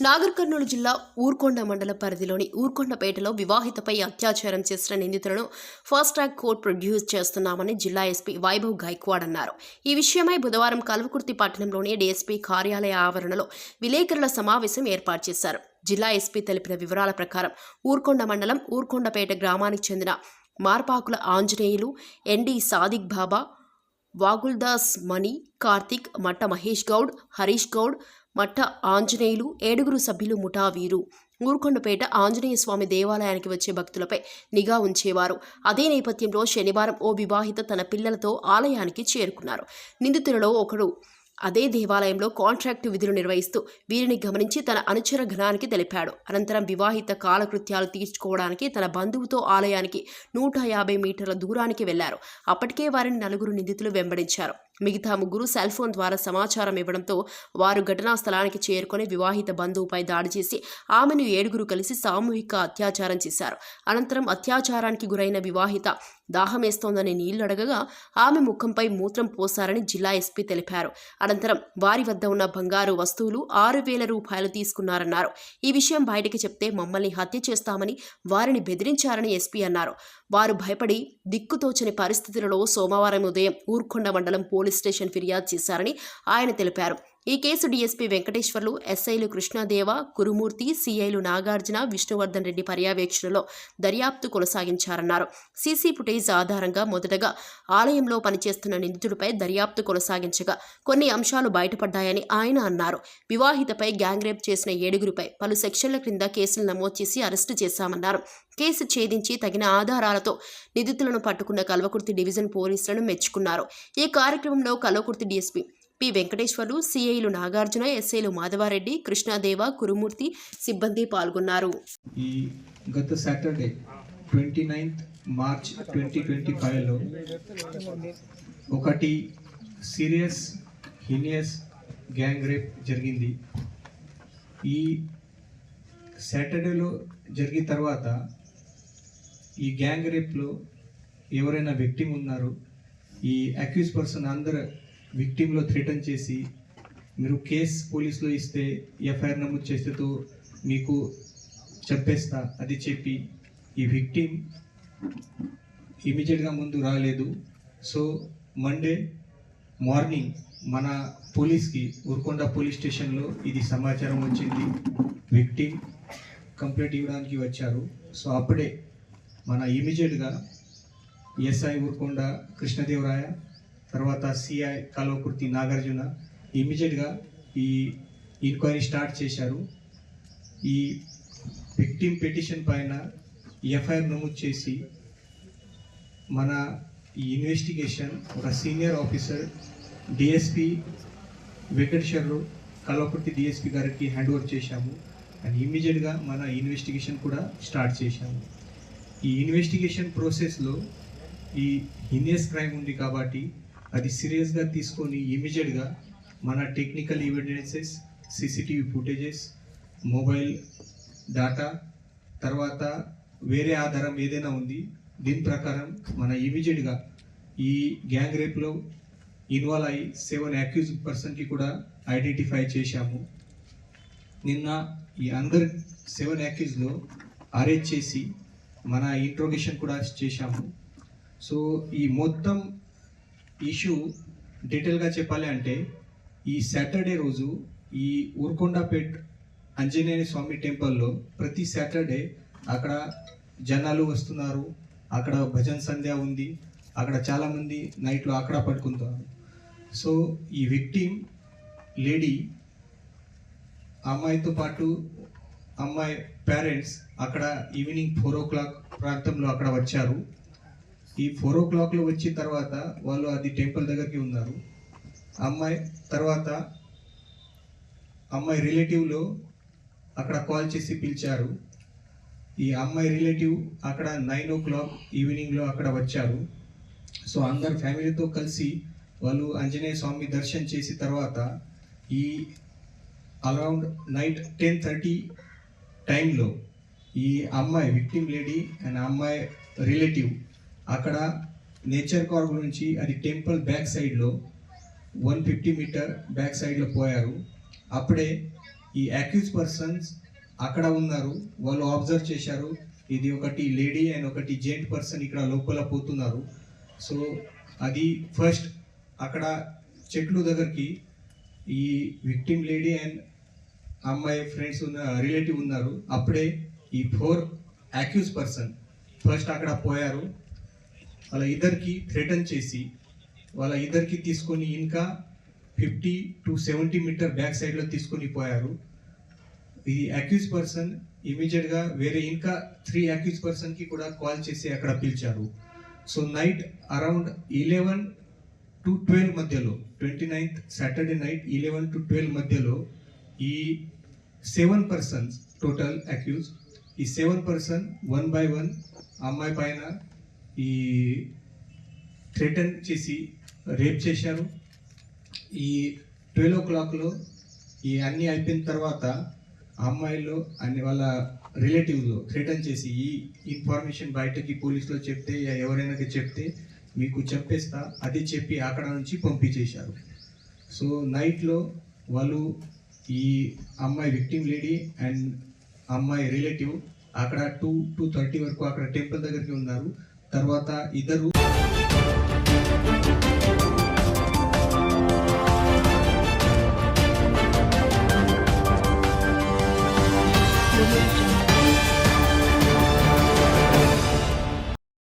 నాగర్ కర్నూలు జిల్లా ఊర్కొండ మండల పరిధిలోని ఊర్కొండపేటలో వివాహితపై అత్యాచారం చేసిన నిందితులను ఫాస్ట్ ట్రాక్ కోర్టు ప్రొడ్యూస్ చేస్తున్నామని జిల్లా ఎస్పీ వైభవ్ గైక్వాడ్ అన్నారు. ఈ విషయమై బుధవారం కల్వకుర్తి పట్టణంలోని డీఎస్పీ కార్యాలయ ఆవరణలో విలేకరుల సమావేశం ఏర్పాటు చేశారు. జిల్లా ఎస్పీ తెలిపిన వివరాల ప్రకారం ఊర్కొండ మండలం ఊర్కొండపేట గ్రామానికి చెందిన మార్పాకుల ఆంజనేయులు, ఎన్డీ సాదిక్ బాబా, వాగుల్దాస్ మణి, కార్తిక్, మట్ట మహేష్ గౌడ్, హరీష్ గౌడ్, మట్ట ఆంజనేయులు 7 సభ్యులు ముఠా వీరు ఊర్కొండపేట ఆంజనేయ స్వామి దేవాలయానికి వచ్చే భక్తులపై నిఘా ఉంచేవారు. అదే నేపథ్యంలో శనివారం ఓ వివాహిత తన పిల్లలతో ఆలయానికి చేరుకున్నారు. నిందితులలో ఒకడు అదే దేవాలయంలో కాంట్రాక్టు విధులు నిర్వహిస్తూ వీరిని గమనించి తన అనుచర గణానికి తెలిపాడు. అనంతరం వివాహిత కాలకృత్యాలు తీర్చుకోవడానికి తన బంధువుతో ఆలయానికి 150 మీటర్ల దూరానికి వెళ్లారు. అప్పటికే వారిని 4 నిందితులు వెంబడించారు. మిగతా 3 సెల్ ఫోన్ ద్వారా సమాచారం ఇవ్వడంతో వారు ఘటనా స్థలానికి చేరుకొని వివాహిత బంధువుపై దాడి చేసి ఆమెను 7 కలిసి సామూహిక అత్యాచారం చేశారు. అనంతరం అత్యాచారానికి గురైన వివాహిత దాహమేస్తోందని నీళ్లు అడగగా ఆమె ముఖంపై మూత్రం పోశారని జిల్లా ఎస్పీ తెలిపారు. అనంతరం వారి వద్ద ఉన్న బంగారు వస్తువులు 6,000 రూపాయలు తీసుకున్నారన్నారు. ఈ విషయం బయటికి చెప్తే మమ్మల్ని హత్య చేస్తామని వారిని బెదిరించారని ఎస్పీ అన్నారు. వారు భయపడి దిక్కుతోచని పరిస్థితులలో సోమవారం ఉదయం ఊర్కొండ మండలం పోలీస్ స్టేషన్ ఫిర్యాదు చేశారని ఆయన తెలిపారు. ఈ కేసు డీఎస్పీ వెంకటేశ్వర్లు, ఎస్ఐలు కృష్ణదేవ, కురుమూర్తి, సిఐలు నాగార్జున, విష్ణువర్ధన్ రెడ్డి పర్యవేక్షణలో దర్యాప్తు కొనసాగించారన్నారు. సీసీ ఫుటేజ్ ఆధారంగా మొదటగా ఆలయంలో పనిచేస్తున్న నిందితుడిపై దర్యాప్తు కొనసాగించగా కొన్ని అంశాలు బయటపడ్డాయని ఆయన అన్నారు. వివాహితపై గ్యాంగ్ రేప్ చేసిన 7 పలు సెక్షన్ల క్రింద కేసులు నమోదు చేసి అరెస్టు చేశామన్నారు. కేసు ఛేదించి తగిన ఆధారాలతో నిందితులను పట్టుకున్న కల్వకుర్తి డివిజన్ పోలీసులను మెచ్చుకున్నారు. ఈ కార్యక్రమంలో కల్వకుర్తి డీఎస్పీ పి వెంకటేశ్వర్లు, సిఐలు నాగార్జున, ఎస్ఐలు మాధవారెడ్డి, కృష్ణదేవ, కురుమూర్తి సిబ్బంది పాల్గొన్నారు. ఈ గత సాటర్డే 29th మార్చ్ 2025లో ఒకటి సీరియస్ హీనియస్ గ్యాంగ్ రేప్ జరిగింది. ఈ సాటర్డేలో జరిగిన తర్వాత ఈ గ్యాంగ్ రేప్లో ఎవరైనా విక్టిమ్ ఉన్నారు, ఈ అక్యూజ్ పర్సన్ అందరు విక్టిమ్లో థ్రెటన్ చేసి మీరు కేస్ పోలీసులో ఇస్తే ఎఫ్ఐఆర్ నమోదు చేస్తేతో మీకు చెప్పేస్తా అది చెప్పి ఈ విక్టిమ్ ఇమీడియట్గా ముందు రాలేదు. సో మండే మార్నింగ్ మన పోలీస్కి ఊర్కొండ పోలీస్ స్టేషన్లో ఇది సమాచారం వచ్చింది. విక్టిమ్ కంప్లైంట్ ఇవ్వడానికి వచ్చారు. సో అప్పుడే మన ఇమీడియట్గా ఎస్ఐ ఊర్కొండ కృష్ణదేవరాయ, తర్వాత సిఐ కల్వకుర్తి నాగార్జున ఇమీడియట్గా ఈ ఎంక్వైరీ స్టార్ట్ చేశారు. ఈ విక్టిమ్ పిటిషన్ పైన ఎఫ్ఐఆర్ నమోదు చేసి మన ఈ ఇన్వెస్టిగేషన్ ఒక senior officer DSP Venkateswarlu Kalwakurthy DSP గారికి హ్యాండ్ ఓవర్ చేశాము. అండ్ ఇమీడియట్గా మన ఇన్వెస్టిగేషన్ కూడా స్టార్ట్ చేశాము. ఈ ఇన్వెస్టిగేషన్ ప్రాసెస్లో ఈ హీనియస్ క్రైమ్ ఉంది కాబట్టి అది సీరియస్గా తీసుకొని ఇమీడియట్గా మన technical evidences, CCTV footages, mobile data, తర్వాత వేరే ఆధారం ఏదైనా ఉంది దీని ప్రకారం మన ఇమీడియట్గా ఈ గ్యాంగ్ రేప్లో ఇన్వాల్వ్ అయ్యి 7 అక్యూజ్ పర్సన్కి కూడా ఐడెంటిఫై చేశాము. నిన్న ఈ అందరు 7 అక్యూజ్లో అరెస్ట్ చేసి మన ఇంట్రోగేషన్ కూడా చేశాము. సో ఈ మొత్తం ఇష్యూ డీటెయిల్గా చెప్పాలి అంటే ఈ సాటర్డే రోజు ఈ ఊర్కొండపేట్ ఆంజనేయ స్వామి టెంపుల్లో ప్రతి సాటర్డే అక్కడ జనాలు వస్తున్నారు. అక్కడ భజన్ సంధ్య ఉంది. అక్కడ చాలామంది నైట్లో అక్కడ పడుకుంటారు. సో ఈ విక్టిమ్ లేడీ అమ్మాయితో పాటు అమ్మాయి పేరెంట్స్ అక్కడ ఈవినింగ్ 4 o'clock ప్రాంతంలో అక్కడ వచ్చారు. ఈ 4 o'clockలో వచ్చిన తర్వాత వాళ్ళు అది టెంపుల్ దగ్గరికి ఉన్నారు. అమ్మాయి తర్వాత అమ్మాయి రిలేటివ్లో అక్కడ కాల్ చేసి పిలిచారు. ఈ అమ్మాయి రిలేటివ్ అక్కడ 9 o'clock ఈవినింగ్లో అక్కడ వచ్చారు. సో అందరు ఫ్యామిలీతో కలిసి వాళ్ళు ఆంజనేయ స్వామి దర్శనం చేసిన తర్వాత ఈ అరౌండ్ నైట్ 10:30 టైంలో ఈ అమ్మాయి విక్టిమ్ లేడీ అండ్ అమ్మాయి రిలేటివ్ అక్కడ నేచర్ పార్క్ నుంచి అది టెంపుల్ బ్యాక్ సైడ్లో 150 మీటర్ బ్యాక్ సైడ్లో పోయారు. అప్పుడే ఈ అక్యూజ్ పర్సన్స్ అక్కడ ఉన్నారు, వాళ్ళు అబ్జర్వ్ చేశారు ఇది ఒకటి లేడీ అండ్ ఒకటి జెంట్ పర్సన్ ఇక్కడ లోపల పోతున్నారు. సో అది ఫస్ట్ అక్కడ చెట్లు దగ్గరికి ఈ విక్టిమ్ లేడీ అండ్ అమ్మాయి ఫ్రెండ్స్ ఉన్న రిలేటివ్ ఉన్నారు. అప్పుడే ఈ 4 అక్యూజ్ పర్సన్ ఫస్ట్ అక్కడ పోయారు. వాళ్ళ ఇద్దరికి థ్రెటన్ చేసి వాళ్ళ ఇద్దరికి తీసుకొని ఇంకా 50 to 70 మీటర్ బ్యాక్ సైడ్లో తీసుకొని పోయారు. ఈ అక్యూజ్ పర్సన్ ఇమీడియట్గా వేరే ఇంకా 3 అక్యూజ్ పర్సన్కి కూడా కాల్ చేసి అక్కడ పిలిచారు. సో నైట్ అరౌండ్ 11 to 12 మధ్యలో 29th సాటర్డే నైట్ 11 to 12 మధ్యలో ఈ 7 పర్సన్స్ టోటల్ అక్యూజ్, ఈ 7 పర్సన్ 1 by 1 అమ్మాయి పైన ఈ థ్రెటన్ చేసి రేప్ చేశారు. ఈ 12 o'clock ఈ అన్నీ అయిపోయిన తర్వాత అమ్మాయిలో అన్ని వాళ్ళ రిలేటివ్లో థ్రెటన్ చేసి ఈ ఇన్ఫర్మేషన్ బయటకి పోలీసులో చెప్తే ఎవరైనా చెప్తే మీకు చెప్పేస్తా అది చెప్పి అక్కడ నుంచి పంపించేశారు. సో నైట్లో వాళ్ళు ఈ అమ్మాయి విక్టిమ్ లేడీ అండ్ అమ్మాయి రిలేటివ్ అక్కడ 2-2:30 వరకు అక్కడ టెంపుల్ దగ్గరికి ఉన్నారు. తర్వాత ఇద్దరు